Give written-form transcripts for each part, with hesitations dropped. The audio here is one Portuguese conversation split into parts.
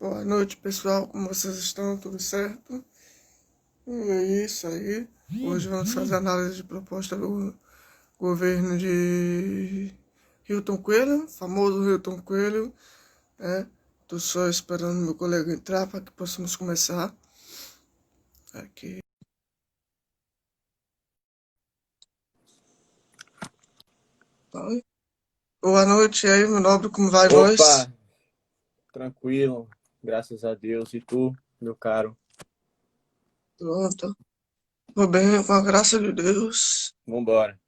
Boa noite, pessoal. Como vocês estão? Tudo certo? E é isso aí. Hoje vamos fazer análise de proposta do governo de Hilton Coelho, famoso Hilton Coelho, né? Tô só esperando meu colega entrar para que possamos começar aqui. Oi. Boa noite e aí, meu nobre, como vai a voz? Opa, tranquilo, graças a Deus. E tu, meu caro? Pronto. Tô bem, com a graça de Deus. Vambora.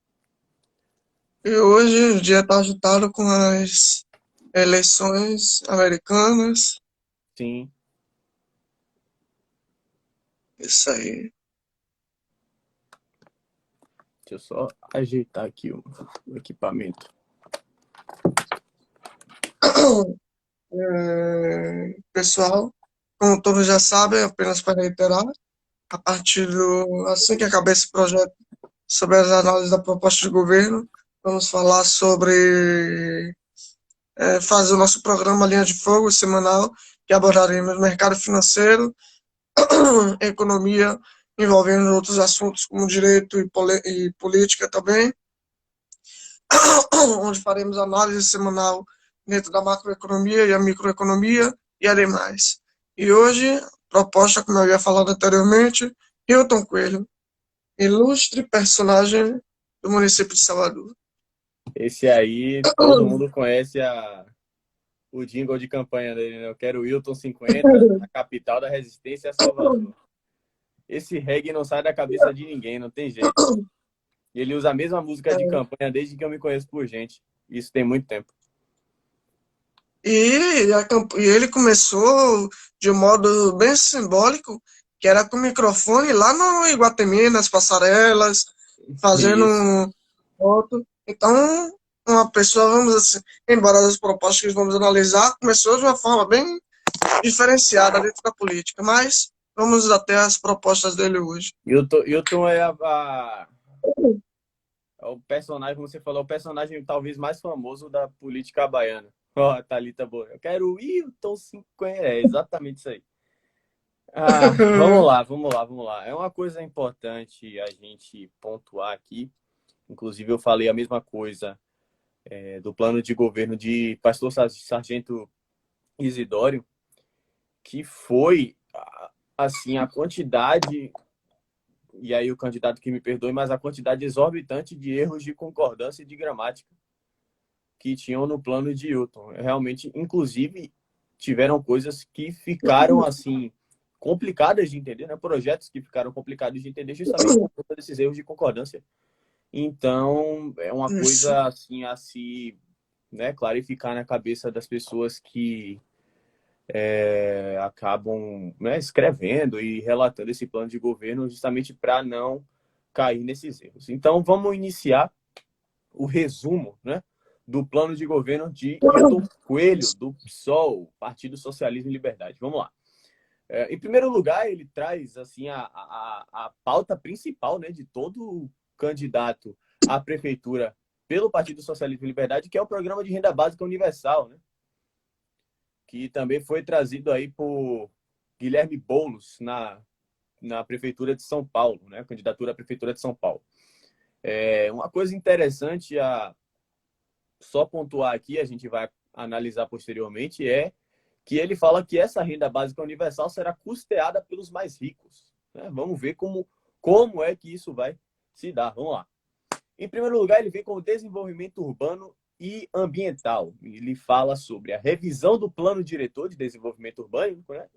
E hoje o dia tá agitado com as eleições americanas. Sim, Isso aí. deixa eu só ajeitar aqui o equipamento. Pessoal, como todos já sabem, apenas para reiterar, assim que acabar esse projeto sobre as análises da proposta de governo, vamos falar sobre fazer o nosso programa Linha de Fogo semanal, que abordaremos mercado financeiro, economia, envolvendo outros assuntos como direito e política também, onde faremos análise semanal dentro da macroeconomia e a microeconomia e ademais. E hoje, proposta, como eu havia falado anteriormente, Hilton Coelho, ilustre personagem do município de Salvador. Esse aí, todo mundo conhece o jingle de campanha dele, né? Eu quero o Wilton 50, a capital da resistência é Salvador. Esse reggae não sai da cabeça de ninguém, não tem jeito. E ele usa a mesma música de campanha desde que eu me conheço por gente. Isso tem muito tempo. E ele começou de um modo bem simbólico, que era com o microfone lá no Iguatemi, nas passarelas, fazendo Isso. foto. Então, uma pessoa, vamos assim, embora as propostas que vamos analisar, começou de uma forma bem diferenciada dentro da política, mas vamos até as propostas dele hoje. Wilton é é o personagem, como você falou, o personagem talvez mais famoso da política baiana. Ó, oh, Thalita Boa. Eu quero o Wilton 50. É exatamente isso aí. Vamos lá, vamos lá, vamos lá. É uma coisa importante a gente pontuar aqui. Inclusive, eu falei a mesma coisa do plano de governo de Pastor Sargento Isidório, que foi, assim, a quantidade, e aí o candidato que me perdoe, mas a quantidade exorbitante de erros de concordância e de gramática que tinham no plano de Hilton. Realmente, inclusive, tiveram coisas que ficaram assim complicadas de entender, né? Projetos que ficaram complicados de entender justamente por conta desses erros de concordância. Então, é uma Isso. coisa assim a se, né, clarificar na cabeça das pessoas que acabam, né, escrevendo e relatando esse plano de governo justamente para não cair nesses erros. Então, vamos iniciar o resumo, né, do plano de governo de Hilton Coelho, do PSOL, Partido Socialismo e Liberdade. Vamos lá. Em primeiro lugar, ele traz assim a pauta principal, né, de todo candidato à prefeitura pelo Partido Socialismo e Liberdade, que é o Programa de Renda Básica Universal, né, que também foi trazido aí por Guilherme Boulos na Prefeitura de São Paulo, né, candidatura à Prefeitura de São Paulo. Uma coisa interessante a só pontuar aqui, a gente vai analisar posteriormente, é que ele fala que essa renda básica universal será custeada pelos mais ricos. Né? Vamos ver como é que isso vai se dar. Vamos lá. Em primeiro lugar, ele vem com o desenvolvimento urbano e ambiental. Ele fala sobre a revisão do Plano Diretor de Desenvolvimento Urbano, né?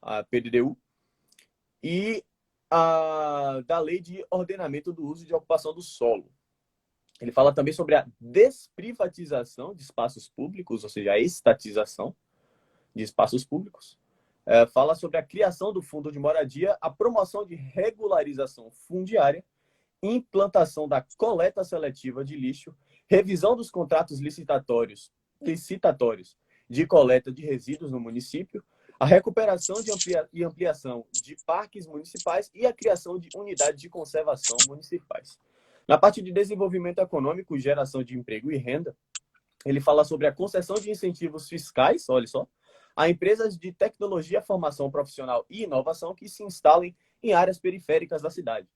A PDDU, e da Lei de Ordenamento do Uso e de Ocupação do Solo. Ele fala também sobre a desprivatização de espaços públicos, ou seja, a estatização de espaços públicos. Fala sobre a criação do fundo de moradia, a promoção de regularização fundiária, implantação da coleta seletiva de lixo, revisão dos contratos licitatórios de coleta de resíduos no município, a recuperação e ampliação de parques municipais e a criação de unidades de conservação municipais. Na parte de desenvolvimento econômico, geração de emprego e renda, ele fala sobre a concessão de incentivos fiscais, olha só, a empresas de tecnologia, formação profissional e inovação que se instalem em áreas periféricas da cidade.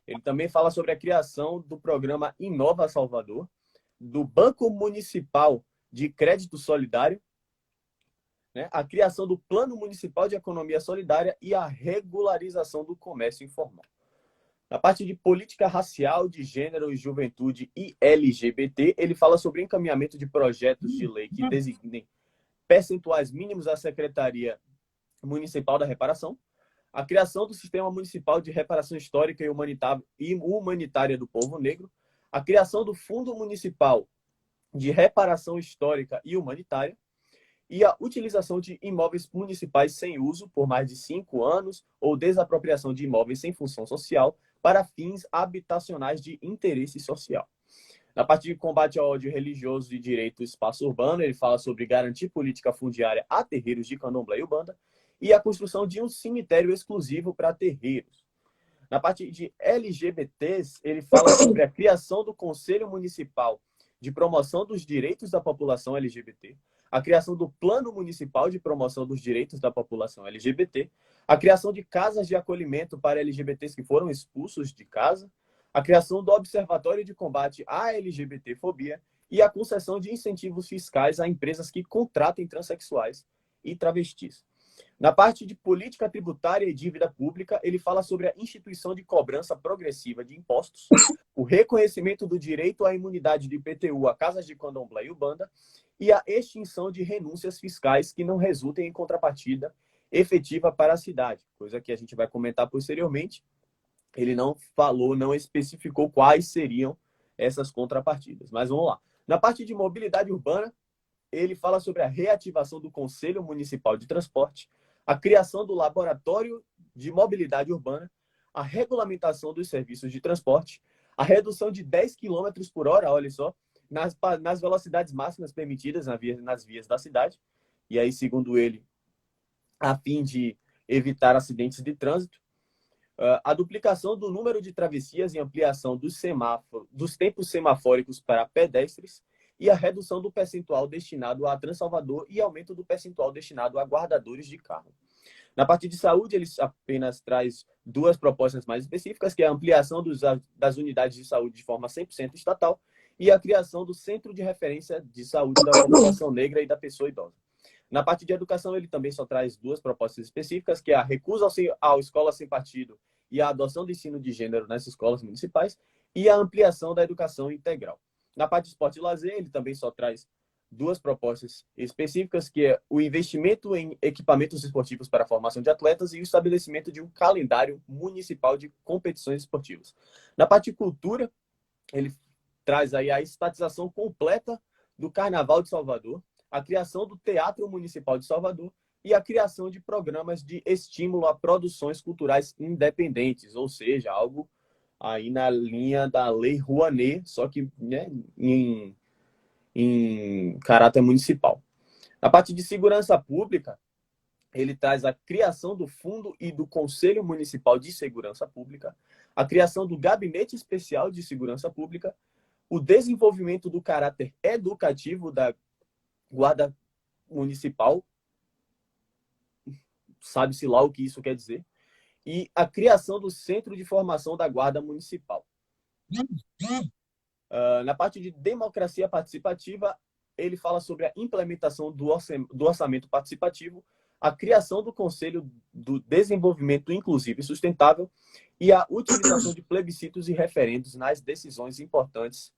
Ele também fala sobre a criação do programa Inova Salvador, do Banco Municipal de Crédito Solidário, né, a criação do Plano Municipal de Economia Solidária e a regularização do comércio informal. Na parte de política racial, de gênero e juventude e LGBT, ele fala sobre encaminhamento de projetos de lei que designem percentuais mínimos à Secretaria Municipal da Reparação, a criação do Sistema Municipal de Reparação Histórica e Humanitária do Povo Negro, a criação do Fundo Municipal de Reparação Histórica e Humanitária e a utilização de imóveis municipais sem uso por mais de 5 anos ou desapropriação de imóveis sem função social para fins habitacionais de interesse social. Na parte de combate ao ódio religioso e direito ao espaço urbano, ele fala sobre garantir política fundiária a terreiros de candomblé e umbanda e a construção de um cemitério exclusivo para terreiros. Na parte de LGBTs, ele fala sobre a criação do Conselho Municipal de Promoção dos Direitos da População LGBT, a criação do Plano Municipal de Promoção dos Direitos da População LGBT, a criação de casas de acolhimento para LGBTs que foram expulsos de casa, a criação do Observatório de Combate à LGBTfobia e a concessão de incentivos fiscais a empresas que contratem transexuais e travestis. Na parte de política tributária e dívida pública, ele fala sobre a instituição de cobrança progressiva de impostos, o reconhecimento do direito à imunidade do IPTU a casas de candomblé e umbanda e a extinção de renúncias fiscais que não resultem em contrapartida efetiva para a cidade, coisa que a gente vai comentar posteriormente. Ele não falou, não especificou quais seriam essas contrapartidas, mas vamos lá. Na parte de mobilidade urbana, ele fala sobre a reativação do Conselho Municipal de Transporte, a criação do Laboratório de Mobilidade Urbana, a regulamentação dos serviços de transporte, a redução de 10 km por hora, olha só, nas velocidades máximas permitidas nas vias da cidade, e aí, segundo ele, a fim de evitar acidentes de trânsito, a duplicação do número de travessias e ampliação dos tempos semafóricos para pedestres e a redução do percentual destinado a Transalvador e aumento do percentual destinado a guardadores de carro. Na parte de saúde, ele apenas traz 2 propostas mais específicas, que é a ampliação das unidades de saúde de forma 100% estatal e a criação do Centro de Referência de Saúde da População Negra e da Pessoa Idosa. Na parte de educação, ele também só traz 2 propostas específicas, que é a recusa ao escola sem partido e a adoção do ensino de gênero nas escolas municipais e a ampliação da educação integral. Na parte de esporte e lazer, ele também só traz 2 propostas específicas, que é o investimento em equipamentos esportivos para a formação de atletas e o estabelecimento de um calendário municipal de competições esportivas. Na parte de cultura, ele traz aí a estatização completa do Carnaval de Salvador, a criação do Teatro Municipal de Salvador e a criação de programas de estímulo a produções culturais independentes, ou seja, algo aí na linha da Lei Rouanet, só que, né, em caráter municipal. Na parte de segurança pública, ele traz a criação do Fundo e do Conselho Municipal de Segurança Pública, a criação do Gabinete Especial de Segurança Pública, o desenvolvimento do caráter educativo da Guarda Municipal, sabe-se lá o que isso quer dizer, e a criação do Centro de Formação da Guarda Municipal. Na parte de democracia participativa, ele fala sobre a implementação do orçamento participativo, a criação do Conselho do Desenvolvimento Inclusivo e Sustentável e a utilização de plebiscitos e referendos nas decisões importantes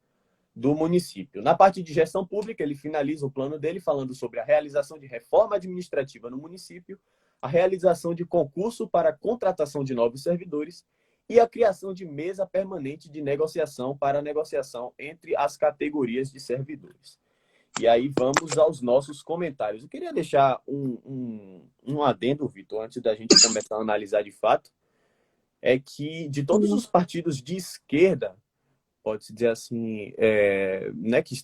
do município. Na parte de gestão pública, ele finaliza o plano dele falando sobre a realização de reforma administrativa no município, a realização de concurso para a contratação de novos servidores e a criação de mesa permanente de negociação para a negociação entre as categorias de servidores. E aí vamos aos nossos comentários. Eu queria deixar um adendo, Vitor, antes da gente começar a analisar de fato, é que de todos os partidos de esquerda, pode-se dizer assim, né, que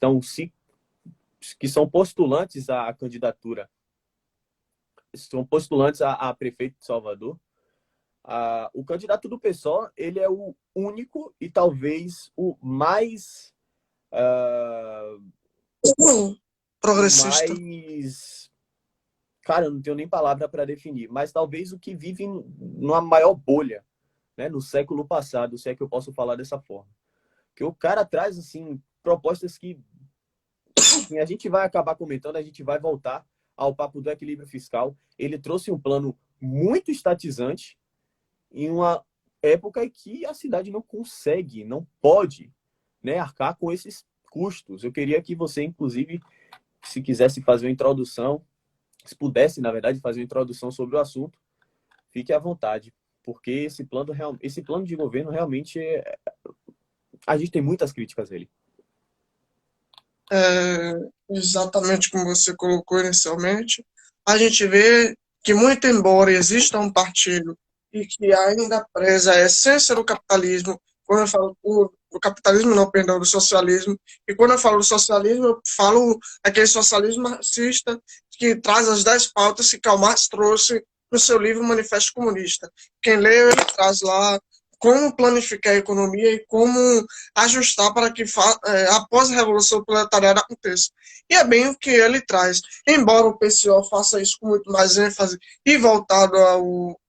são postulantes à candidatura, são postulantes a prefeito de Salvador, o candidato do PSOL, ele é o único e talvez o mais progressista. cara, eu não tenho nem palavra para definir, mas talvez o que vive numa maior bolha, né, no século passado, se é que eu posso falar dessa forma. Que o cara traz, assim, propostas que enfim, a gente vai acabar comentando, a gente vai voltar ao papo do equilíbrio fiscal. Ele trouxe um plano muito estatizante em uma época em que a cidade não consegue, não pode, né, arcar com esses custos. Eu queria que você, inclusive, se quisesse fazer uma introdução, se pudesse, na verdade, fazer uma introdução sobre o assunto, fique à vontade, porque esse plano de governo realmente a gente tem muitas críticas a ele. É, exatamente como você colocou inicialmente, a gente vê que, muito embora exista um partido e que ainda preza a essência do capitalismo, quando eu falo do capitalismo, não, perdão, do socialismo, e quando eu falo do socialismo, eu falo aquele socialismo marxista que traz as 10 pautas que Karl Marx trouxe no seu livro Manifesto Comunista. Quem lê, ele traz lá como planificar a economia e como ajustar para que após a Revolução Proletariada aconteça. E é bem o que ele traz. Embora o PCO faça isso com muito mais ênfase e voltado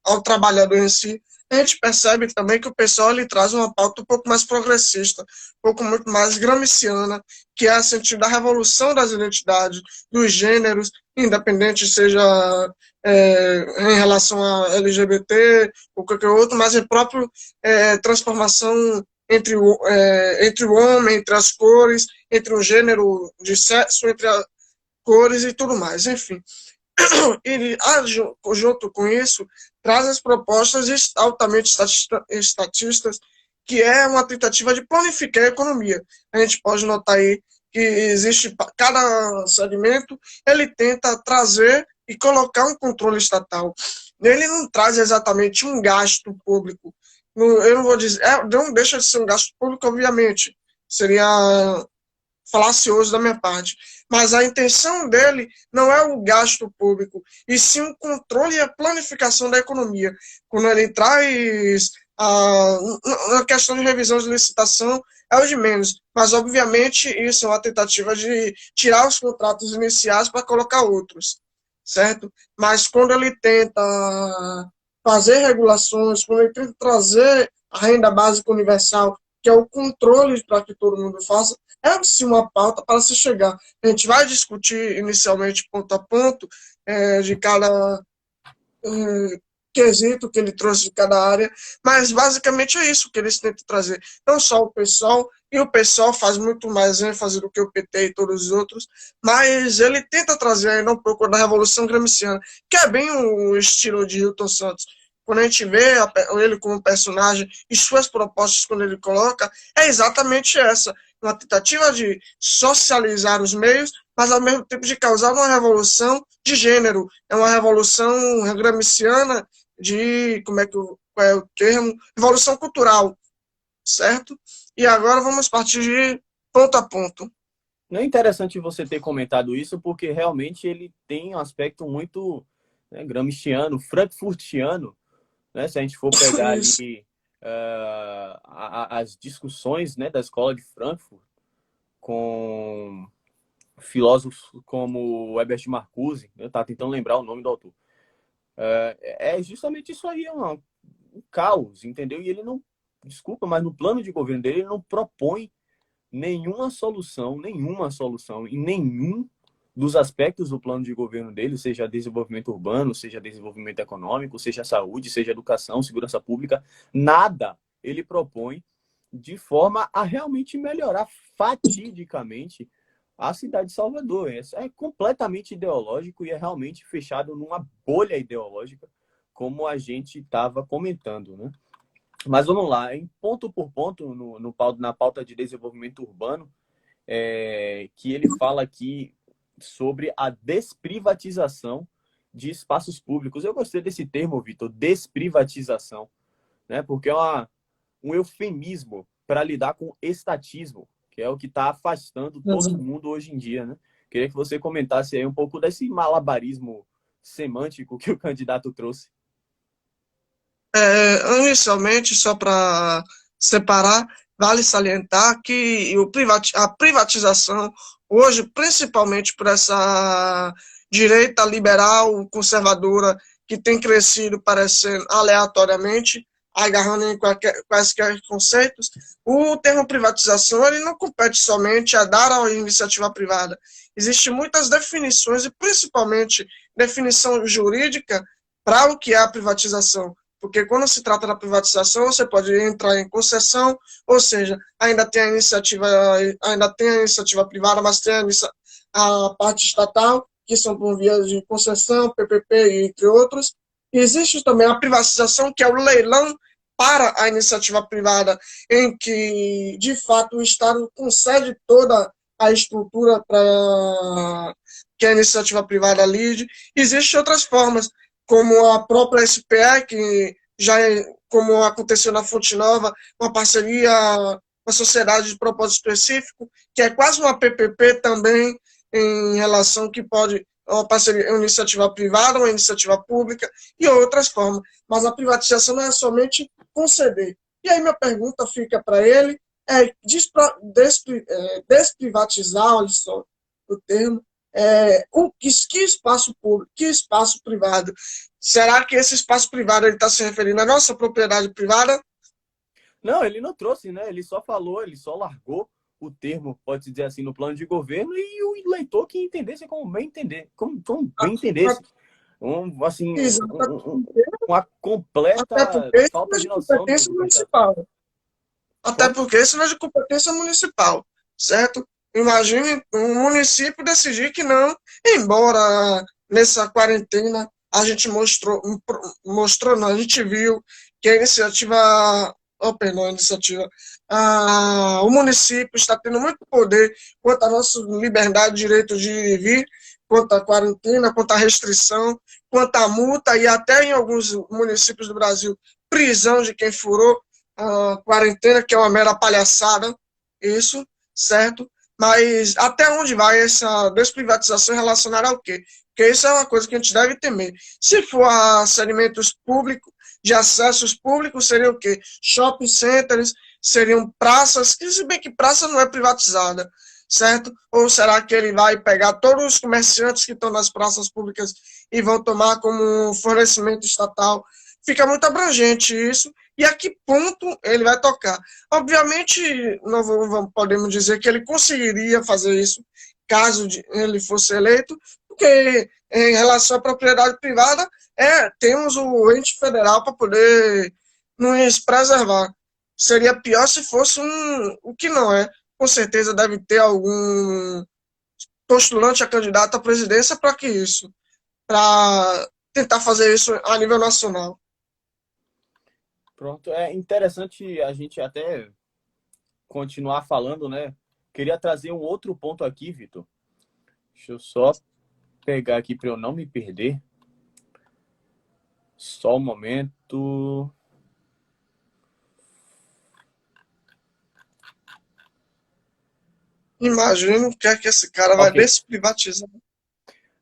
ao trabalhador em si, a gente percebe também que o PCO ele traz uma pauta um pouco mais progressista, um pouco muito mais gramsciana, que é o sentido da revolução das identidades, dos gêneros, independente seja em relação a LGBT ou qualquer outro, mas é próprio transformação entre o homem, entre as cores, entre o gênero de sexo, entre as cores e tudo mais. Enfim, ele, junto com isso, traz as propostas altamente estatistas, que é uma tentativa de planificar a economia. A gente pode notar aí que existe, cada segmento, ele tenta trazer e colocar um controle estatal. Ele não traz exatamente um gasto público. Eu não vou dizer, não deixa de ser um gasto público, obviamente. Seria falacioso da minha parte. Mas a intenção dele não é o gasto público, e sim o controle e a planificação da economia. Quando ele traz a questão de revisão de licitação, é o de menos. Mas, obviamente, isso é uma tentativa de tirar os contratos iniciais para colocar outros, certo? Mas quando ele tenta fazer regulações, quando ele tenta trazer a renda básica universal, que é o controle para que todo mundo faça, é sim uma pauta para se chegar. A gente vai discutir inicialmente ponto a ponto de cada quesito que ele trouxe de cada área, mas basicamente é isso que eles tentam trazer. Não só o pessoal, e o pessoal faz muito mais ênfase do que o PT e todos os outros, mas ele tenta trazer ainda um pouco da Revolução Gramsciana, que é bem o estilo de Hilton Santos. Quando a gente vê ele como personagem e suas propostas, quando ele coloca, é exatamente essa, uma tentativa de socializar os meios, mas ao mesmo tempo de causar uma revolução de gênero. É uma revolução gramsciana de, qual é o termo? Revolução cultural, certo? E agora vamos partir de ponto a ponto. Não é interessante você ter comentado isso, porque realmente ele tem um aspecto muito, né, gramsciano, frankfurtiano, né? Se a gente for pegar ali as discussões, né, da escola de Frankfurt com filósofos como Herbert Marcuse, eu estava tentando lembrar o nome do autor, é justamente isso aí, um caos, entendeu? E ele não, desculpa, mas no plano de governo dele, ele não propõe nenhuma solução em nenhum dos aspectos do plano de governo dele, seja desenvolvimento urbano, seja desenvolvimento econômico, seja saúde, seja educação, segurança pública, nada ele propõe de forma a realmente melhorar fatidicamente a cidade de Salvador. É completamente ideológico e é realmente fechado numa bolha ideológica, como a gente estava comentando, né? Mas vamos lá, em ponto por ponto, na pauta de desenvolvimento urbano, que ele fala aqui sobre a desprivatização de espaços públicos. Eu gostei desse termo, Vitor, desprivatização, né? Porque é um eufemismo para lidar com estatismo, que é o que está afastando todo mundo hoje em dia, né? Queria que você comentasse aí um pouco desse malabarismo semântico que o candidato trouxe. Inicialmente, só para separar, vale salientar que a privatização, hoje, principalmente por essa direita, liberal, conservadora, que tem crescido parecendo aleatoriamente, agarrando em quaisquer conceitos, o termo privatização ele não compete somente a dar à iniciativa privada. Existem muitas definições, e principalmente definição jurídica, para o que é a privatização. Porque quando se trata da privatização, você pode entrar em concessão, ou seja, ainda tem a iniciativa privada, mas tem a parte estatal, que são por via de concessão, PPP, entre outros. E existe também a privatização, que é o leilão para a iniciativa privada, em que, de fato, o Estado concede toda a estrutura para que a iniciativa privada lide. Existem outras formas, como a própria SPE, que já como aconteceu na Fonte Nova, uma parceria, uma sociedade de propósito específico, que é quase uma PPP também, em relação que pode uma parceria, uma iniciativa privada, uma iniciativa pública e outras formas. Mas a privatização não é somente conceder. E aí minha pergunta fica para ele, desprivatizar, olha só o termo, que espaço público, que espaço privado? Será que esse espaço privado está se referindo à nossa propriedade privada? Não, ele não trouxe, né? Ele só falou, ele só largou o termo, pode-se dizer assim, no plano de governo e o eleitor que entendesse como bem entender, como bem entendesse. Uma completa falta de noção do municipal. Até porque isso não é de competência municipal, certo? Imagine um município decidir que não, embora nessa quarentena a gente não, a gente viu que a iniciativa, o município está tendo muito poder quanto à nossa liberdade, direito de vir, quanto à quarentena, quanto à restrição, quanto à multa e até em alguns municípios do Brasil, prisão de quem furou a quarentena, que é uma mera palhaçada, isso, certo? Mas até onde vai essa desprivatização relacionada ao quê? Porque isso é uma coisa que a gente deve temer. Se for a segmentos públicos, de acessos públicos, seria o quê? Shopping centers, seriam praças, que se bem que praça não é privatizada, certo? Ou será que ele vai pegar todos os comerciantes que estão nas praças públicas e vão tomar como fornecimento estatal? Fica muito abrangente isso, e a que ponto ele vai tocar. Obviamente, não podemos dizer que ele conseguiria fazer isso caso ele fosse eleito, porque em relação à propriedade privada, temos o ente federal para poder nos preservar. Seria pior se fosse o que não é. Com certeza deve ter algum postulante a candidato à presidência para tentar fazer isso a nível nacional. Pronto, é interessante a gente até continuar falando, né? Queria trazer um outro ponto aqui, Vitor. Deixa eu só pegar aqui para eu não me perder. Só um momento. Imagino que esse cara vai desprivatizar.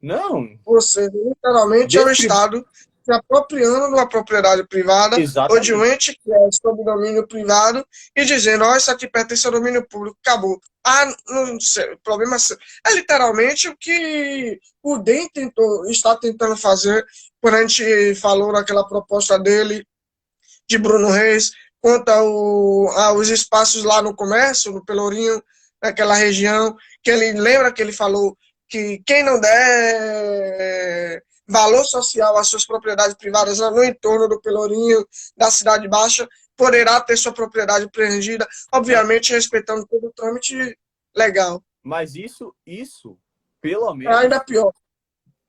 Não. Você, literalmente, é o Estado se apropriando de uma propriedade privada. Exatamente. Ou de um ente que é sob domínio privado e dizendo, isso aqui pertence ao domínio público, acabou. Não sei, o problema é literalmente o que o DEM está tentando fazer quando a gente falou naquela proposta dele, de Bruno Reis, quanto aos espaços lá no comércio, no Pelourinho, naquela região, que ele lembra que ele falou que quem não der valor social às suas propriedades privadas no entorno do Pelourinho, da Cidade Baixa, poderá ter sua propriedade preenchida, obviamente respeitando todo o trâmite legal. Mas isso pelo menos... ainda pior.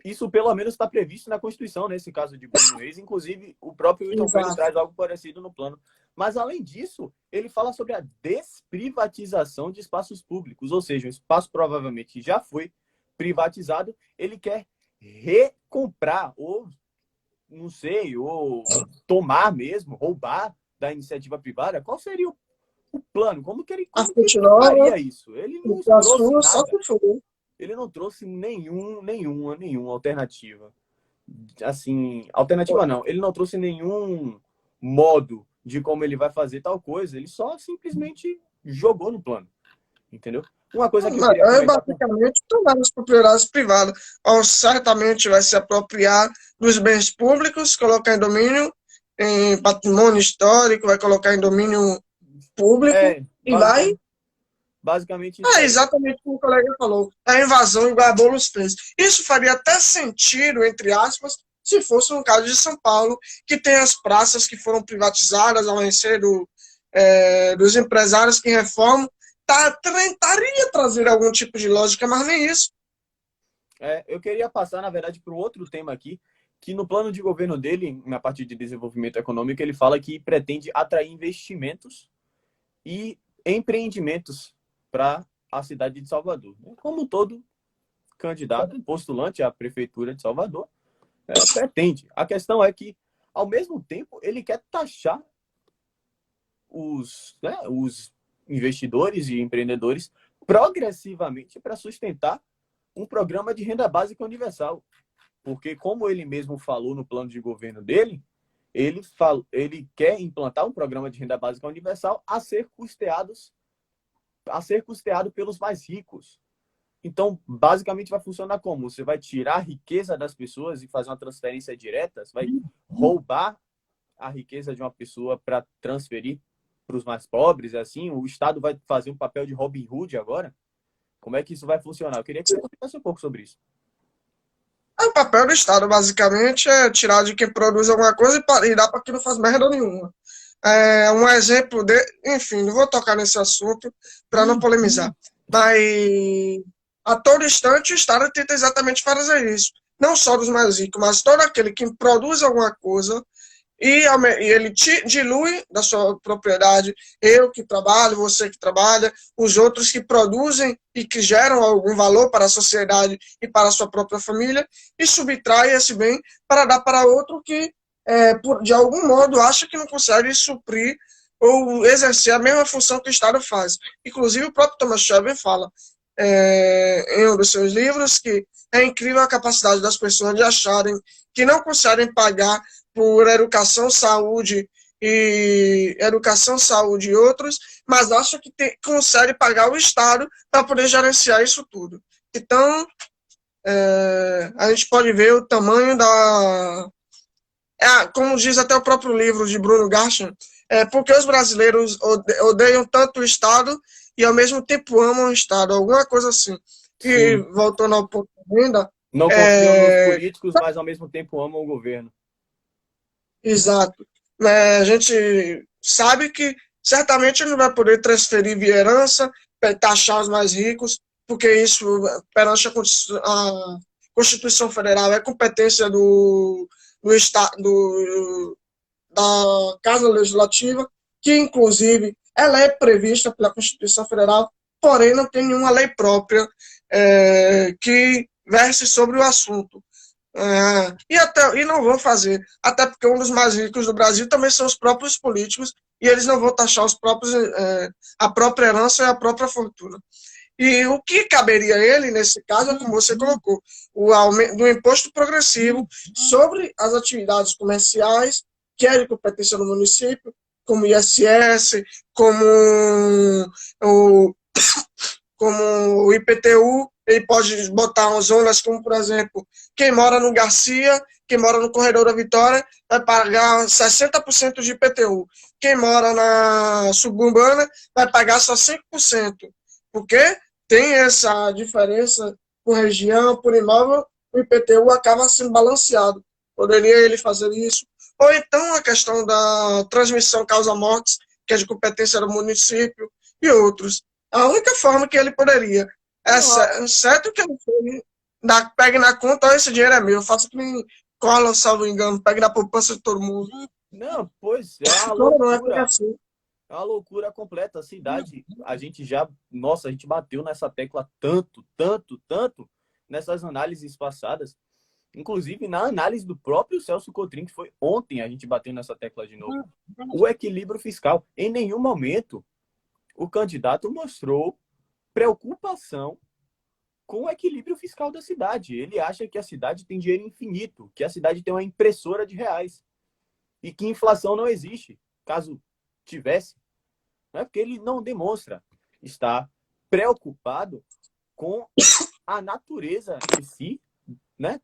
Isso pelo menos está previsto na Constituição, nesse caso de Bruno Reis. Inclusive, o próprio Wilton Coelho traz algo parecido no plano. Mas, além disso, ele fala sobre a desprivatização de espaços públicos. Ou seja, o espaço provavelmente já foi privatizado, ele quer recomprar, ou, não sei, ou tomar mesmo, roubar da iniciativa privada. Qual seria o plano? Como que ele faria isso? Ele não trouxe nada. Ele não trouxe nenhuma alternativa. Assim, alternativa não. Ele não trouxe nenhum modo de como ele vai fazer tal coisa. Ele só simplesmente jogou no plano. Entendeu? Uma coisa que eu queria comentar... Basicamente, tornar as propriedades privadas. Certamente vai se apropriar dos bens públicos, colocar em domínio, em patrimônio histórico, vai colocar em domínio público e vai... Basicamente isso É aí. exatamente como o colega falou. A invasão igual a Boulos fez. Isso faria até sentido, entre aspas, se fosse no caso de São Paulo, que tem as praças que foram privatizadas ao vencer dos empresários que reformam. Tentaria trazer algum tipo de lógica, mas nem isso. Eu queria passar, na verdade, para o outro tema aqui, que no plano de governo dele, na parte de desenvolvimento econômico, ele fala que pretende atrair investimentos e empreendimentos para a cidade de Salvador. Como todo candidato, postulante à prefeitura de Salvador, pretende. A questão é que, ao mesmo tempo, ele quer taxar os investidores e empreendedores progressivamente para sustentar um programa de renda básica universal. Porque, como ele mesmo falou no plano de governo dele, ele quer implantar um programa de renda básica universal a ser custeado pelos mais ricos. Então, basicamente, vai funcionar como? Você vai tirar a riqueza das pessoas e fazer uma transferência direta? Você vai roubar a riqueza de uma pessoa para transferir para os mais pobres? Assim, o Estado vai fazer um papel de Robin Hood agora? Como é que isso vai funcionar? Eu queria que você comentasse um pouco sobre isso. O papel do Estado, basicamente, é tirar de quem produz alguma coisa e dar para quem não faz merda nenhuma. Um exemplo de... Enfim, não vou tocar nesse assunto para não polemizar. Mas a todo instante o Estado tenta exatamente fazer isso. Não só dos mais ricos, mas todo aquele que produz alguma coisa e ele dilui da sua propriedade, eu que trabalho, você que trabalha, os outros que produzem e que geram algum valor para a sociedade e para a sua própria família, e subtrai esse bem para dar para outro que, de algum modo, acha que não consegue suprir ou exercer a mesma função que o Estado faz. Inclusive, o próprio Thomas Shelby fala, em um dos seus livros, que é incrível a capacidade das pessoas de acharem que não conseguem pagar por educação, saúde e outros, mas acha que consegue pagar o Estado para poder gerenciar isso tudo. Então, a gente pode ver o tamanho da... como diz até o próprio livro de Bruno Garchan, porque os brasileiros odeiam tanto o Estado e ao mesmo tempo amam o Estado, alguma coisa assim. E voltando ao ponto da renda... Não confiam nos políticos, mas ao mesmo tempo amam o governo. Exato. A gente sabe que certamente não vai poder transferir via herança, taxar os mais ricos, porque isso, perante a Constituição Federal, é competência da Casa Legislativa, que, inclusive, ela é prevista pela Constituição Federal, porém não tem nenhuma lei própria que verse sobre o assunto. E não vão fazer, até porque um dos mais ricos do Brasil também são os próprios políticos, e eles não vão taxar a própria herança e a própria fortuna. E o que caberia a ele, nesse caso, é como você colocou, o aumento do imposto progressivo sobre as atividades comerciais, que é de competência do município, como o ISS, como o IPTU. Ele pode botar umas zonas como, por exemplo, quem mora no Garcia, quem mora no Corredor da Vitória, vai pagar 60% de IPTU. Quem mora na suburbana vai pagar só 5%. Porque tem essa diferença por região, por imóvel, o IPTU acaba sendo balanceado. Poderia ele fazer isso. Ou então a questão da transmissão causa-mortes, que é de competência do município, e outros. A única forma que ele poderia... certo que ele pegue na conta, esse dinheiro é meu, faça que nem cola, salvo engano, pegue na poupança de todo mundo. Não, pois é uma loucura. Não é assim. É uma loucura completa. A cidade, a gente bateu nessa tecla tanto nessas análises passadas. Inclusive, na análise do próprio Celso Cotrim, que foi ontem, a gente bateu nessa tecla de novo. O equilíbrio fiscal. Em nenhum momento o candidato mostrou preocupação com o equilíbrio fiscal da cidade. Ele acha que a cidade tem dinheiro infinito, que a cidade tem uma impressora de reais e que inflação não existe. Caso tivesse, porque ele não demonstra estar preocupado com a natureza em si, né,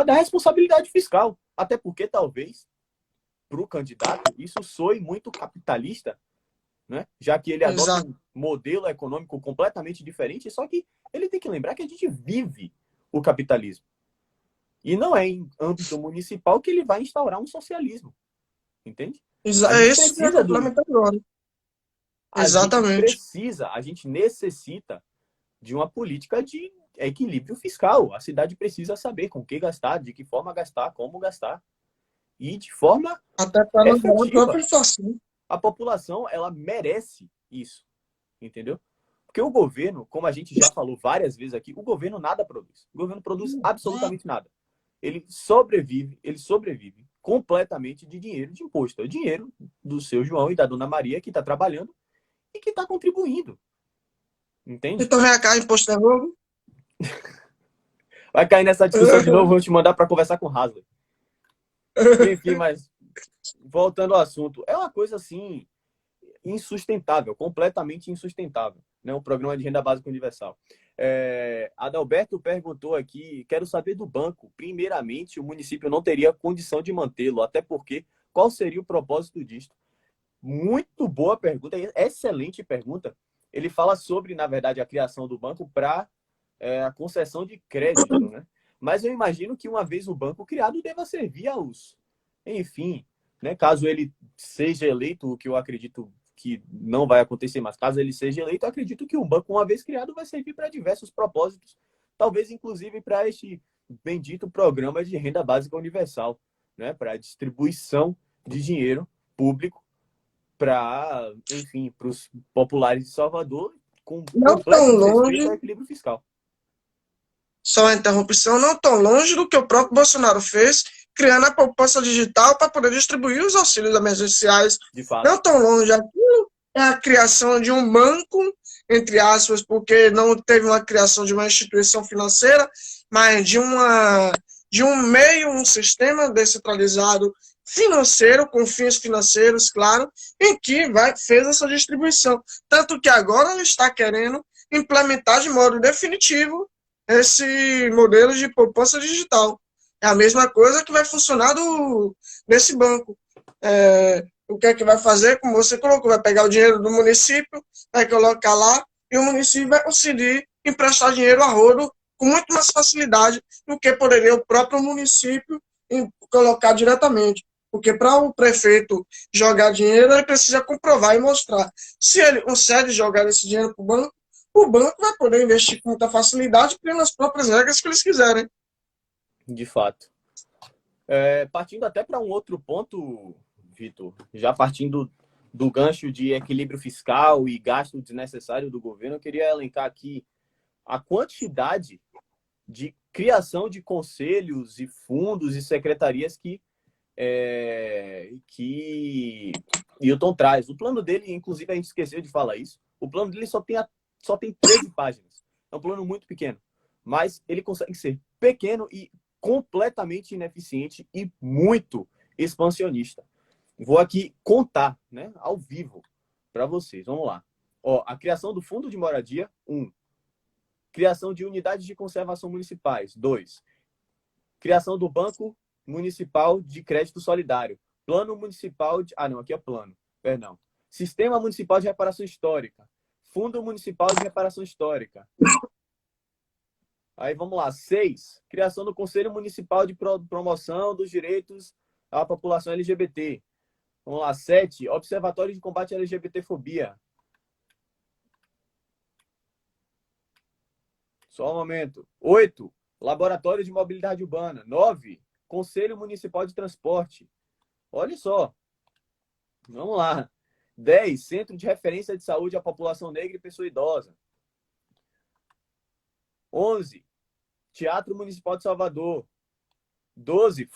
da responsabilidade fiscal. Até porque, talvez, para o candidato, isso soe muito capitalista, né? Já que ele adota Exato. um modelo econômico completamente diferente, só que ele tem que lembrar que a gente vive o capitalismo. E não é em âmbito municipal que ele vai instaurar um socialismo, entende? A É gente isso que eu ia precisa do... complementar agora. Exatamente. A gente necessita de uma política de equilíbrio fiscal. A cidade precisa saber com que gastar, de que forma gastar, como gastar. E de forma Até para não dar a efetiva. própria inflação. A população, ela merece isso, entendeu? Porque o governo, como a gente já falou várias vezes aqui, o governo nada produz. O governo produz absolutamente nada. Ele sobrevive completamente de dinheiro de imposto. É o dinheiro do seu João e da dona Maria que está trabalhando e que está contribuindo. Entende? Então vem cá, imposto é novo. Vai cair nessa discussão de novo, vou te mandar para conversar com o Hasley. Enfim, mas voltando ao assunto, é uma coisa assim insustentável, completamente insustentável, né? O programa de renda básica universal. Adalberto perguntou aqui, quero saber do banco. Primeiramente, o município não teria condição de mantê-lo, até porque qual seria o propósito disto? Muito boa pergunta, excelente pergunta. Ele fala sobre, na verdade, a criação do banco para a concessão de crédito, né? Mas eu imagino que uma vez o banco criado deva servir aos, enfim, né? Caso ele seja eleito, o que eu acredito que não vai acontecer, mas caso ele seja eleito, eu acredito que o banco, uma vez criado, vai servir para diversos propósitos, talvez inclusive para este bendito programa de renda básica universal, né? Para a distribuição de dinheiro público para, enfim, para os populares de Salvador, com Não completo tão desrespeito longe, ao equilíbrio fiscal. só a interrupção, não tão longe do que o próprio Bolsonaro fez, criando a poupança digital para poder distribuir os auxílios emergenciais. De fato. Não tão longe. Aquilo é a criação de um banco, entre aspas, porque não teve uma criação de uma instituição financeira, mas de um meio, um sistema descentralizado financeiro, com fins financeiros, claro, em que fez essa distribuição. Tanto que agora ele está querendo implementar de modo definitivo esse modelo de poupança digital. É a mesma coisa que vai funcionar nesse banco. O que é que vai fazer? Como você colocou, vai pegar o dinheiro do município, vai colocar lá, e o município vai conseguir emprestar dinheiro a rodo com muito mais facilidade do que poderia o próprio município colocar diretamente. Porque para o prefeito jogar dinheiro, ele precisa comprovar e mostrar. Se ele consegue jogar esse dinheiro para o banco vai poder investir com muita facilidade, criando as próprias regras que eles quiserem. De fato. Partindo até para um outro ponto, Vitor, já partindo do gancho de equilíbrio fiscal e gasto desnecessário do governo, eu queria elencar aqui a quantidade de criação de conselhos e fundos e secretarias que Hilton traz. O plano dele, inclusive, a gente esqueceu de falar isso, o plano dele só tem 13 páginas. É um plano muito pequeno, mas ele consegue ser pequeno e completamente ineficiente e muito expansionista. Vou aqui contar, né, ao vivo para vocês. Vamos lá. A criação do Fundo de Moradia, 1. Criação de unidades de conservação municipais, 2. Criação do Banco Municipal de Crédito Solidário. Plano Municipal de... aqui é plano. Perdão. Sistema Municipal de Reparação Histórica. Fundo Municipal de Reparação Histórica. Aí vamos lá. 6. Criação do Conselho Municipal de Promoção dos Direitos à População LGBT. Vamos lá. 7. Observatório de Combate à LGBTfobia. Só um momento. 8. Laboratório de Mobilidade Urbana. 9. Conselho Municipal de Transporte. Olha só. Vamos lá. 10. Centro de Referência de Saúde à População Negra e Pessoa Idosa. 11. Teatro Municipal de Salvador. 12.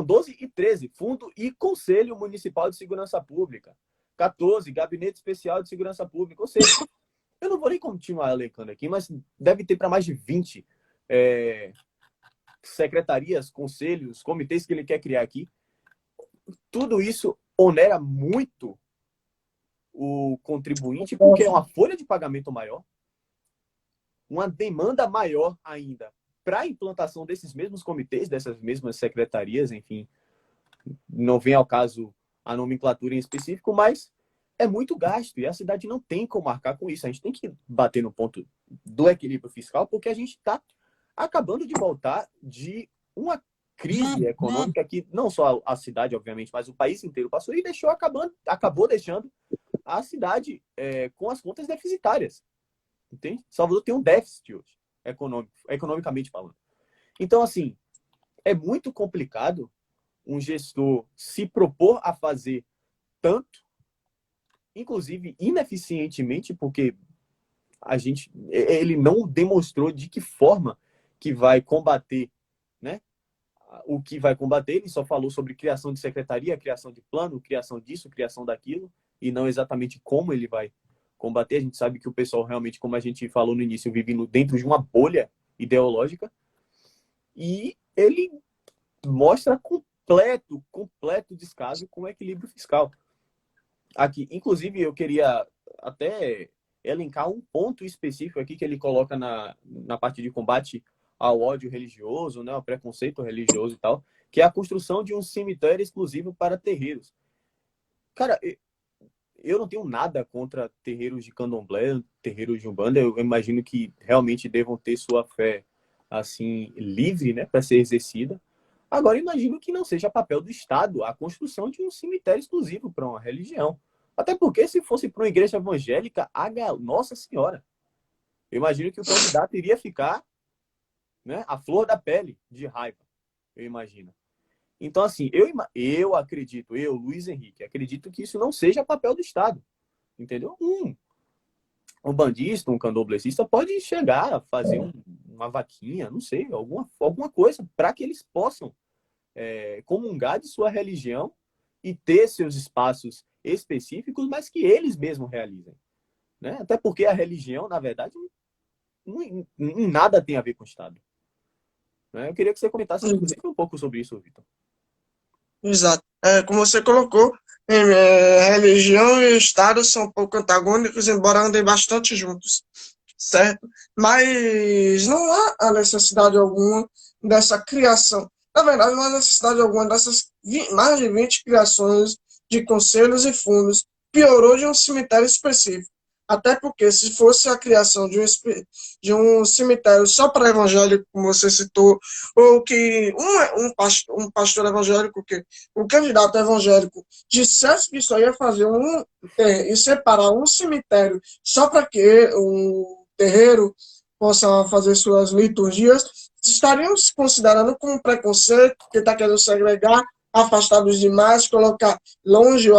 12 e 13. Fundo e Conselho Municipal de Segurança Pública. 14. Gabinete Especial de Segurança Pública. Ou seja, eu não vou nem continuar elencando aqui, mas deve ter para mais de 20 secretarias, conselhos, comitês que ele quer criar aqui. Tudo isso onera muito o contribuinte, porque é uma folha de pagamento maior, uma demanda maior ainda para a implantação desses mesmos comitês, dessas mesmas secretarias, enfim, não vem ao caso a nomenclatura em específico, mas é muito gasto e a cidade não tem como marcar com isso. A gente tem que bater no ponto do equilíbrio fiscal, porque a gente está acabando de voltar de uma crise econômica que não só a cidade, obviamente, mas o país inteiro passou e acabou deixando a cidade com as contas deficitárias. Entende? Salvador tem um déficit hoje, economicamente falando. Então, assim, é muito complicado um gestor se propor a fazer tanto, inclusive ineficientemente, porque ele não demonstrou de que forma que vai combater, né? O que vai combater, ele só falou sobre criação de secretaria, criação de plano, criação disso, criação daquilo, e não exatamente como ele vai combater. A gente sabe que o pessoal realmente, como a gente falou no início, vive dentro de uma bolha ideológica, e ele mostra completo descaso com o equilíbrio fiscal. Aqui, inclusive, eu queria até elencar um ponto específico aqui que ele coloca na parte de combate ao ódio religioso, né, ao preconceito religioso e tal, que é a construção de um cemitério exclusivo para terreiros. Cara, eu não tenho nada contra terreiros de candomblé, terreiros de umbanda. Eu imagino que realmente devam ter sua fé assim livre, né, para ser exercida. Agora, imagino que não seja papel do Estado a construção de um cemitério exclusivo para uma religião. Até porque, se fosse para uma igreja evangélica, Nossa Senhora, eu imagino que o candidato iria ficar, né, a flor da pele de raiva, eu imagino. Então, assim, eu acredito, Luiz Henrique, acredito que isso não seja papel do Estado, entendeu? Um bandista, um candomblessista pode chegar a fazer uma vaquinha, não sei, alguma coisa, para que eles possam comungar de sua religião e ter seus espaços específicos, mas que eles mesmos realizem, né? Até porque a religião, na verdade, em nada tem a ver com o Estado, né? Eu queria que você comentasse, inclusive, um pouco sobre isso, Vitor. Exato. Como você colocou, religião e Estado são um pouco antagônicos, embora andem bastante juntos, certo? Mas não há a necessidade alguma dessa criação. Na verdade, não há necessidade alguma dessas mais de 20 criações de conselhos e fundos. Piorou de um cemitério específico. Até porque, se fosse a criação de um cemitério só para evangélico, como você citou, ou que um pastor evangélico, que o candidato evangélico dissesse que só ia fazer e separar um cemitério só para que o terreiro possa fazer suas liturgias, estariam se considerando como preconceito, que está querendo segregar, afastar dos demais, colocar longe,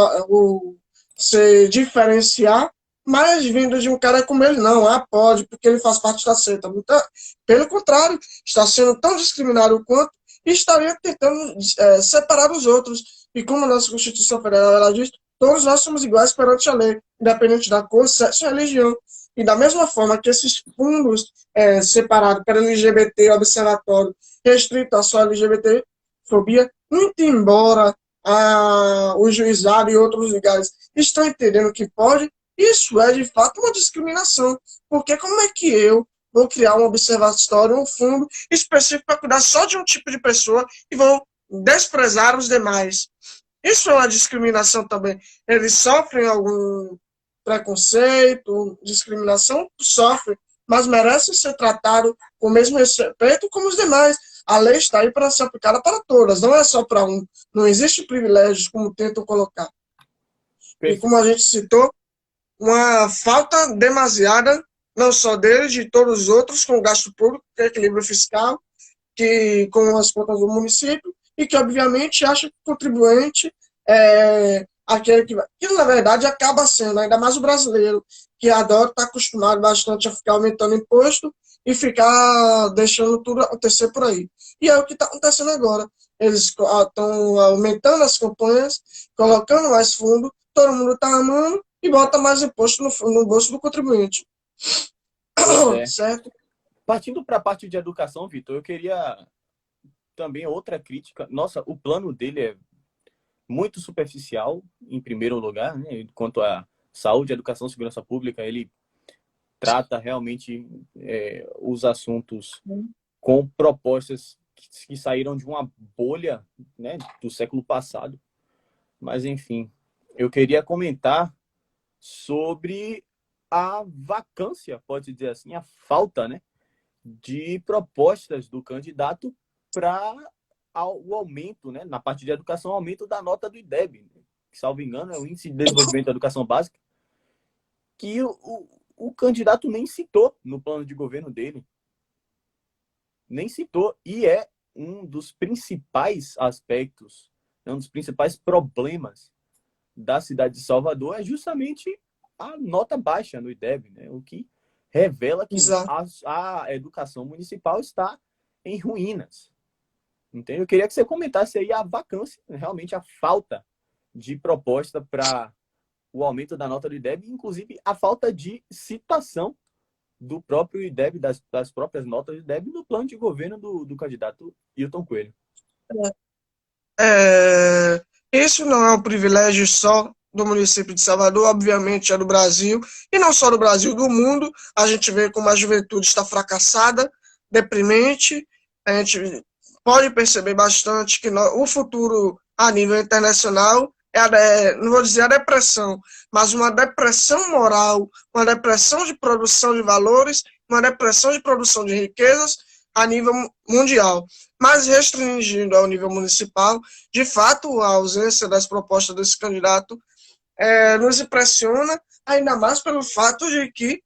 se diferenciar, mas vindo de um cara como ele, não, pode, porque ele faz parte da seita. Pelo contrário, está sendo tão discriminado quanto e estaria tentando separar os outros. E como a nossa Constituição Federal ela diz, todos nós somos iguais perante a lei, independente da cor, sexo e religião. E da mesma forma que esses fundos separados para LGBT, observatório, restrito a só LGBT-fobia, muito embora o juizado e outros lugares estão entendendo que pode, isso é de fato uma discriminação. Porque como é que eu vou criar um observatório, um fundo específico para cuidar só de um tipo de pessoa e vou desprezar os demais? Isso é uma discriminação também. Eles sofrem algum preconceito, discriminação? Sofrem, mas merecem ser tratados com o mesmo respeito como os demais. A lei está aí para ser aplicada para todas, não é só para um. Não existe privilégios, como tentam colocar. E como a gente citou, uma falta demasiada, não só deles, de todos os outros, com o gasto público, que é equilíbrio fiscal, que com as contas do município, e que, obviamente, acha que o contribuinte é aquele que, na verdade, acaba sendo, ainda mais o brasileiro, que adora, está acostumado bastante a ficar aumentando imposto e ficar deixando tudo acontecer por aí. E é o que está acontecendo agora. Eles estão aumentando as campanhas, colocando mais fundo, todo mundo está amando e bota mais imposto no bolso do contribuinte. Certo? Partindo para a parte de educação, Vitor, eu queria também outra crítica. Nossa, o plano dele é muito superficial, em primeiro lugar, né, quanto a saúde, educação, segurança pública, ele trata realmente os assuntos com propostas que saíram de uma bolha, né, do século passado. Mas, enfim, eu queria comentar sobre a vacância, pode dizer assim, a falta, né, de propostas do candidato para o aumento, né, na parte de educação, o aumento da nota do IDEB, que, salvo engano, é o Índice de Desenvolvimento da Educação Básica, que o candidato nem citou no plano de governo dele. Nem citou. E é um dos principais aspectos, um dos principais problemas da cidade de Salvador é justamente a nota baixa no IDEB, né? O que revela que a educação municipal está em ruínas. Entende? Eu queria que você comentasse aí a vacância, realmente a falta de proposta para o aumento da nota do IDEB, inclusive a falta de citação do próprio IDEB, das próprias notas do IDEB no plano de governo do candidato Hilton Coelho. Isso não é um privilégio só do município de Salvador, obviamente é do Brasil, e não só do Brasil, do mundo. A gente vê como a juventude está fracassada, deprimente. A gente pode perceber bastante que o futuro a nível internacional não vou dizer a depressão, mas uma depressão moral, uma depressão de produção de valores, uma depressão de produção de riquezas a nível mundial. Mas restringindo ao nível municipal, de fato, a ausência das propostas desse candidato nos impressiona, ainda mais pelo fato de que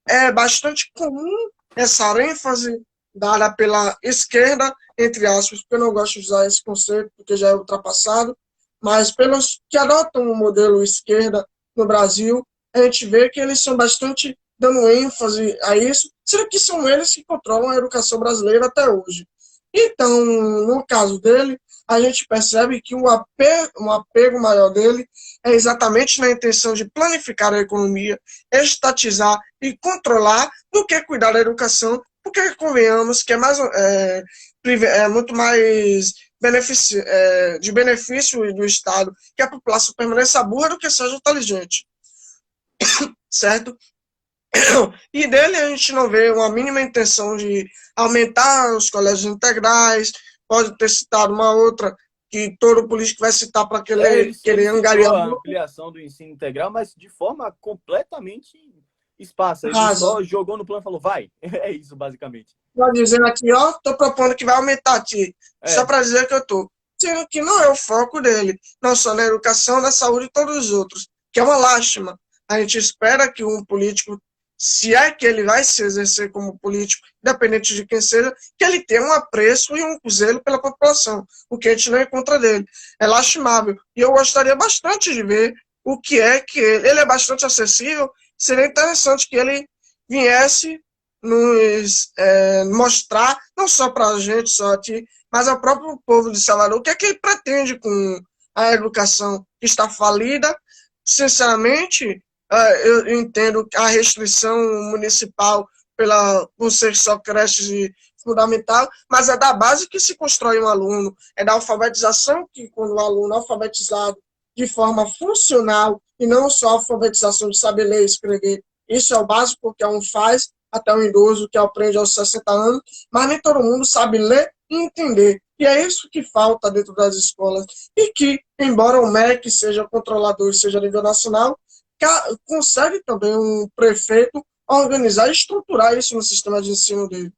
é bastante comum essa ênfase dada pela esquerda, entre aspas, porque eu não gosto de usar esse conceito, porque já é ultrapassado, mas pelos que adotam o modelo esquerda no Brasil, a gente vê que eles são bastante dando ênfase a isso, sendo que são eles que controlam a educação brasileira até hoje. Então, no caso dele, a gente percebe que um apego maior dele é exatamente na intenção de planificar a economia, estatizar e controlar do que cuidar da educação, porque convenhamos que é muito mais de benefício do Estado que a população permaneça burra do que seja inteligente. Certo? E dele a gente não vê uma mínima intenção de aumentar os colégios integrais, pode ter citado uma outra que todo político vai citar para querer angariar a ampliação do ensino integral, mas de forma completamente esparsa. Ele só jogou no plano e falou, vai. É isso, basicamente. Está dizendo aqui, ó, estou propondo que vai aumentar aqui. Só para dizer que eu estou. Sendo que não é o foco dele. Não só na educação, na saúde e todos os outros. Que é uma lástima. A gente espera que um político, se é que ele vai se exercer como político, independente de quem seja, que ele tenha um apreço e um zelo pela população, o que a gente não encontra dele. É lastimável. E eu gostaria bastante de ver o que é que ele é bastante acessível. Seria interessante que ele viesse nos mostrar, não só para a gente, só aqui, mas ao próprio povo de Salvador, o que é que ele pretende com a educação que está falida. Sinceramente, eu entendo a restrição municipal por ser só creche fundamental, mas é da base que se constrói um aluno, é da alfabetização que, quando o aluno é alfabetizado de forma funcional, e não só a alfabetização de saber ler e escrever, isso é o básico que um faz, até um idoso que aprende aos 60 anos, mas nem todo mundo sabe ler e entender. E é isso que falta dentro das escolas. E que, embora o MEC seja controlador e seja a nível nacional, consegue também um prefeito organizar e estruturar isso no sistema de ensino dele.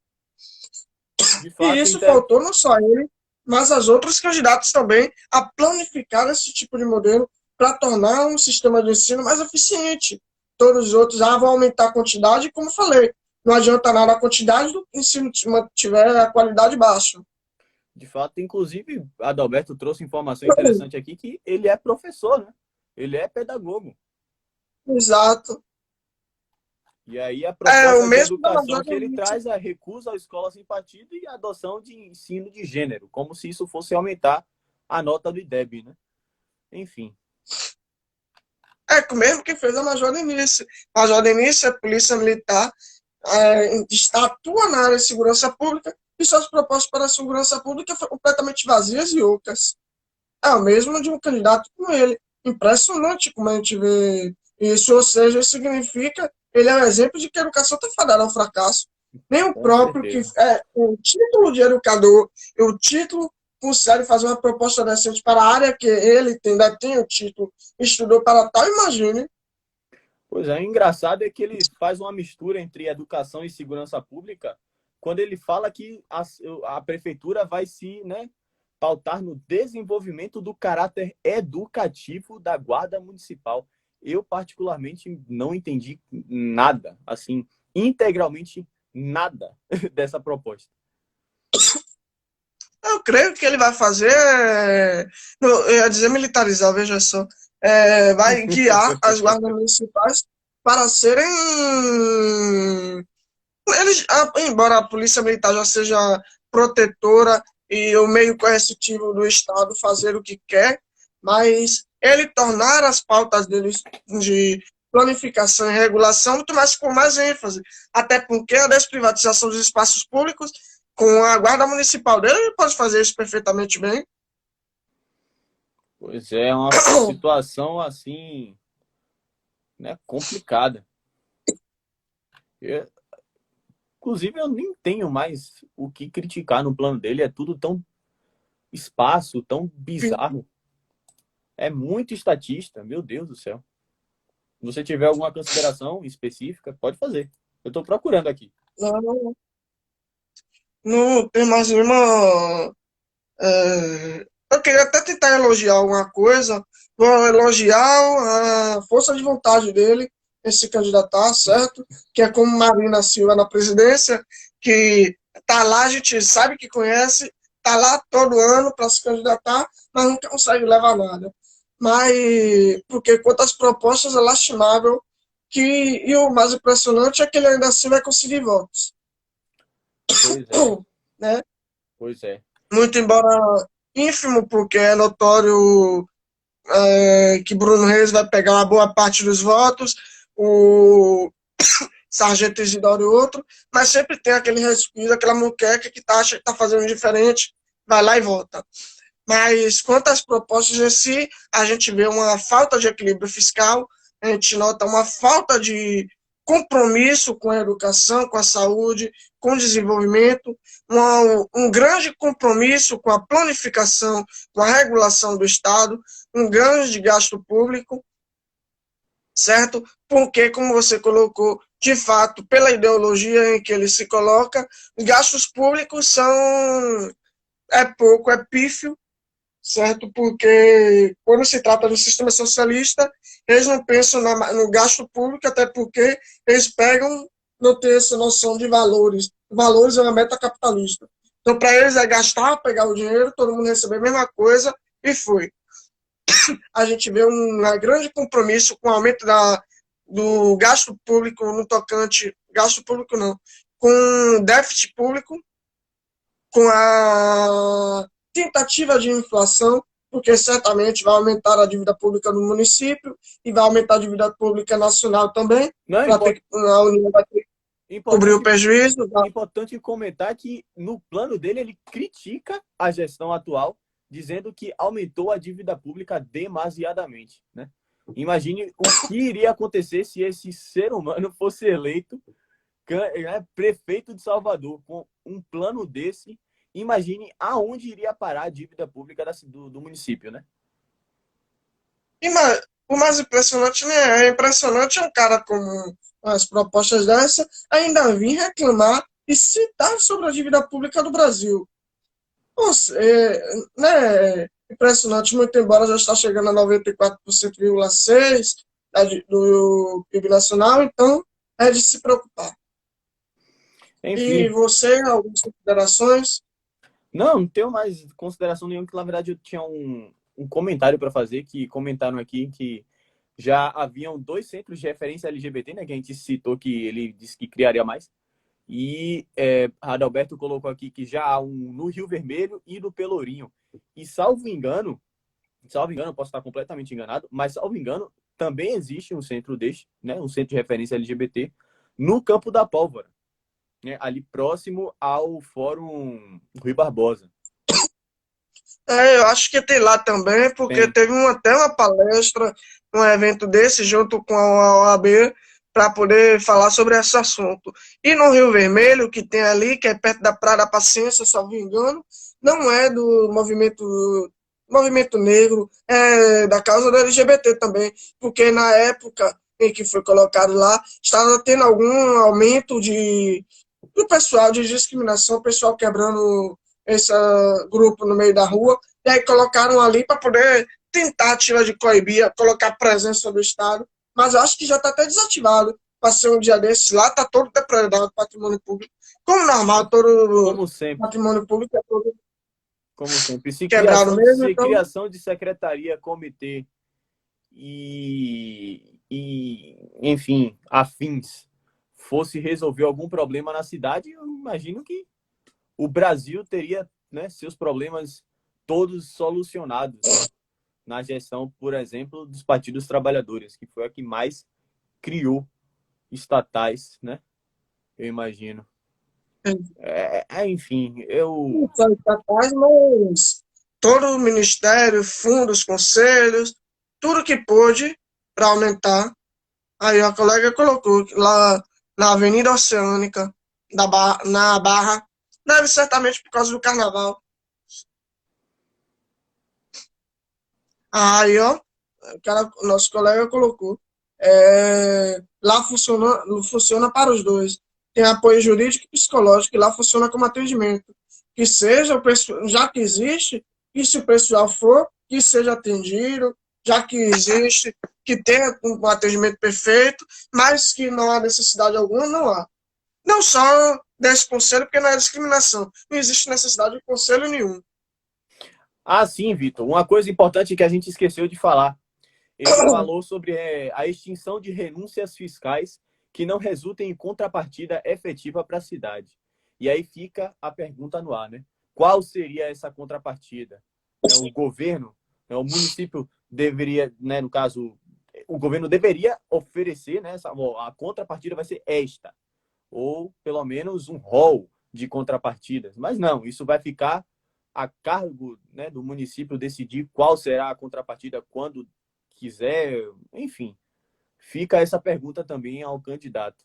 De fato, e isso faltou não só ele, mas as outras candidatos também a planificar esse tipo de modelo para tornar um sistema de ensino mais eficiente. Todos os outros vão aumentar a quantidade, como eu falei, não adianta nada a quantidade do ensino se mantiver a qualidade baixa. De fato, inclusive, Adalberto trouxe informação interessante aqui, que ele é professor, né? Ele é pedagogo. Exato. E aí a proposta de educação que ele traz é a recusa à escola sem partido e a adoção de ensino de gênero, como se isso fosse aumentar a nota do IDEB, né? Enfim. É mesmo que fez a Major Denise. A Major Denise é polícia militar, atua na área de segurança pública e suas propostas para a segurança pública foram completamente vazias e ocas. É o mesmo de um candidato como ele. Impressionante como a gente vê Isso, ou seja, isso significa, ele é um exemplo de que a educação está fadada ao fracasso. Nem o Com próprio que certeza. é o título de educador, o título consegue fazer uma proposta decente para a área que ele ainda tem o título, estudou para tal, imagine. Pois é, o engraçado é que ele faz uma mistura entre educação e segurança pública, quando ele fala que a prefeitura vai se, né, pautar no desenvolvimento do caráter educativo da Guarda Municipal. Eu, particularmente, não entendi nada, assim, integralmente nada dessa proposta. Eu creio que ele vai fazer, eu ia dizer militarizar, veja só, vai guiar as guardas municipais para serem, eles, embora a polícia militar já seja protetora e o meio coercitivo do Estado fazer o que quer, mas ele tornar as pautas deles de planificação e regulação muito mais com mais ênfase, até porque a desprivatização dos espaços públicos com a guarda municipal dele, ele pode fazer isso perfeitamente bem. Pois é uma situação, assim, né, complicada. Eu, inclusive, eu nem tenho mais o que criticar no plano dele, é tudo tão espaço, tão bizarro. É muito estatista, meu Deus do céu. Se você tiver alguma consideração específica, pode fazer. Eu estou procurando aqui. Não, não tem mais nenhuma. Eu queria até tentar elogiar alguma coisa, vou elogiar a força de vontade dele em se candidatar, certo? Que é como Marina Silva na presidência, que tá lá, a gente sabe que conhece, tá lá todo ano para se candidatar, mas não consegue levar nada. Mas, porque quanto às propostas, é lastimável que, e o mais impressionante é que ele ainda assim vai conseguir votos, Pois é, né? pois é. Muito embora ínfimo, porque é notório que Bruno Reis vai pegar uma boa parte dos votos, o Sargento Isidoro e outro, mas sempre tem aquele respiro, aquela muqueca que acha que está fazendo diferente, vai lá e vota. Mas quanto às propostas em si, a gente vê uma falta de equilíbrio fiscal, a gente nota uma falta de compromisso com a educação, com a saúde, com o desenvolvimento, um grande compromisso com a planificação, com a regulação do Estado, um grande gasto público, certo? Porque, como você colocou, de fato, pela ideologia em que ele se coloca, gastos públicos é pouco, é pífio, certo? Porque quando se trata do sistema socialista, eles não pensam no gasto público, até porque eles pegam, não têm essa noção de valores. Valores é uma meta capitalista. Então, para eles é gastar, pegar o dinheiro, todo mundo receber a mesma coisa e foi. A gente vê um grande compromisso com o aumento do gasto público no tocante, gasto público não, com déficit público, com a tentativa de inflação, porque certamente vai aumentar a dívida pública no município e vai aumentar a dívida pública nacional também, Não, para ter a União vai ter que cobrir o importante, prejuízo. importante comentar que no plano dele ele critica a gestão atual, dizendo que aumentou a dívida pública demasiadamente, né? Imagine o que iria acontecer se esse ser humano fosse eleito prefeito de Salvador com um plano desse. Imagine aonde iria parar a dívida pública do município, né? E o mais impressionante, né? É impressionante um cara com as propostas dessa ainda vir reclamar e citar sobre a dívida pública do Brasil. Nossa, né? Impressionante, muito embora já está chegando a 94,6% do PIB nacional, então é de se preocupar. E Enfim, você, algumas considerações? não tenho mais consideração nenhuma, que na verdade eu tinha um comentário para fazer, que comentaram aqui que já haviam 2 centros de referência LGBT, né, que a gente citou que ele disse que criaria mais, e Adalberto colocou aqui que já há um no Rio Vermelho e no Pelourinho, e salvo engano, posso estar completamente enganado, mas salvo engano, também existe um centro deste, né, um centro de referência LGBT, no Campo da Pólvora, né, ali próximo ao Fórum Rui Barbosa. Eu acho que tem lá também, porque Tem. teve até uma palestra um evento desse junto com a OAB para poder falar sobre esse assunto. E no Rio Vermelho, que tem ali, que é perto da Praia da Paciência, se não me engano, não é do movimento negro, é da causa do LGBT também, porque na época em que foi colocado lá, estava tendo algum aumento do pessoal de discriminação, pessoal quebrando esse grupo no meio da rua, e aí colocaram ali para poder tentar tirar de coibir, colocar a presença do Estado, mas eu acho que já está até desativado. Passei um dia desses lá, está todo depredado patrimônio público. Como normal, todo Como sempre. patrimônio público é todo Como sempre. quebrado mesmo, Se então. criação de secretaria, comitê enfim, afins, fosse resolver algum problema na cidade, eu imagino que o Brasil teria, né, seus problemas todos solucionados, né, na gestão, por exemplo, dos partidos trabalhadores, que foi a que mais criou estatais, né? Eu imagino. Enfim, eu... São estatais, mas todo o ministério, fundos, conselhos, tudo que pôde para aumentar. Aí a colega colocou lá na Avenida Oceânica, na Barra, deve certamente por causa do carnaval. Aí, ó, nosso colega colocou. Lá funciona para os dois. Tem apoio jurídico e psicológico, e lá funciona como atendimento. Que seja, já que existe, e se o pessoal for, que seja atendido, já que existe, que tenha um atendimento perfeito, mas que não há necessidade alguma, não há. Não só desse conselho, porque não é discriminação. Não existe necessidade de conselho nenhum. Ah, sim, Vitor. Uma coisa importante que a gente esqueceu de falar. Ele falou sobre a extinção de renúncias fiscais que não resultem em contrapartida efetiva para a cidade. E aí fica a pergunta no ar, né? Qual seria essa contrapartida? O governo, o município deveria, né, no caso, o governo deveria oferecer, né, a contrapartida vai ser esta, ou pelo menos um rol de contrapartidas. Mas não, isso vai ficar a cargo, né, do município decidir qual será a contrapartida quando quiser, enfim. Fica essa pergunta também ao candidato,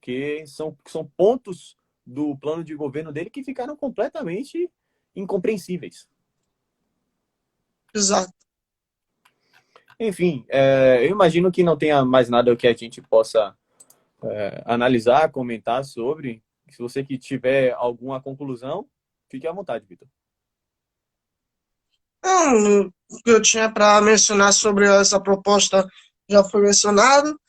que são pontos do plano de governo dele que ficaram completamente incompreensíveis. Exato. Enfim, eu imagino que não tenha mais nada que a gente possa analisar, comentar sobre. Se você que tiver alguma conclusão, fique à vontade, Vitor. Então, o que eu tinha para mencionar sobre essa proposta já foi mencionado.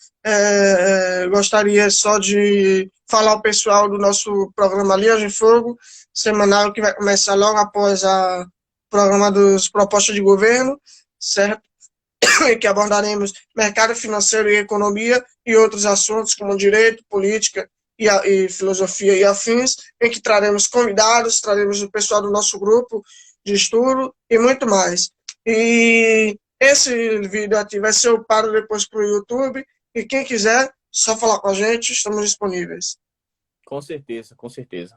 Gostaria só de falar ao pessoal do nosso programa Linhas de Fogo, semanal, que vai começar logo após o programa dos propostas de governo, certo? Em que abordaremos mercado financeiro e economia e outros assuntos como direito, política e filosofia e afins, em que traremos convidados, traremos o pessoal do nosso grupo de estudo e muito mais. E esse vídeo aqui vai ser upado depois para o YouTube, e quem quiser, só falar com a gente, estamos disponíveis. Com certeza, com certeza.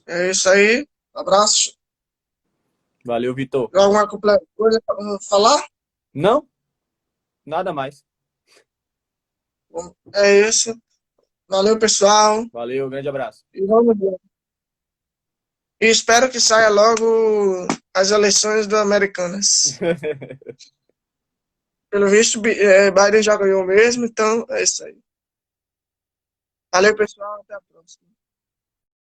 É isso aí, abraço. Valeu, Vitor. Alguma coisa para falar? Não, nada mais. Bom, é isso. Valeu, pessoal. Valeu, grande abraço. E vamos ver. E espero que saia logo as eleições do Americanas. Pelo visto, Biden já ganhou mesmo, então é isso aí. Valeu, pessoal. Até a próxima.